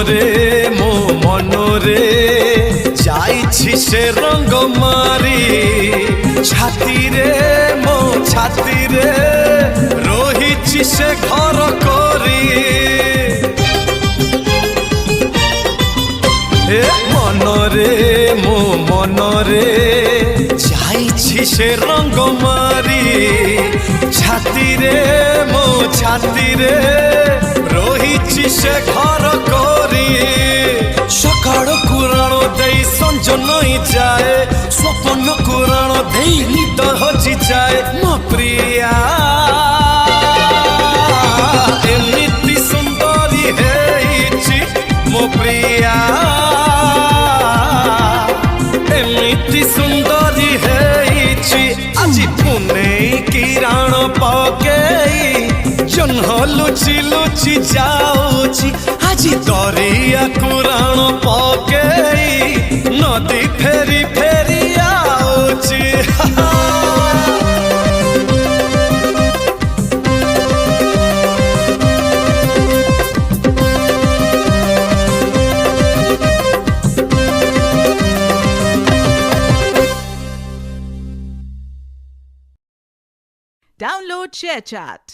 মনরে মো মনরে যাইছি সে রঙ্গ মারি ছাতিরে মো ছাতিরে রহিছি সে ঘর করি মনরে মো মনরে যাইছি সে রঙ্গ মারি ছাতিরে মো ছাতিরে রহিছি সে ঘর করি সকাল কুরাণ দেই সঞ্জ নই যায় স্বপ্ন কুরাণ দেই নিদ হজি যায় মো প্রিয়া এমিতি সুন্দরী হেইছি মো প্রিয়া এমিতি সুন্দরী হেইছি আজি পুনেই কিরাণ পকেই জহ্ন লুচি লুচি যাଉଛି আজি দরিয়া কুরাণ পকেই নদী ফেরি ফেরি আଉଛି Download ShareChat.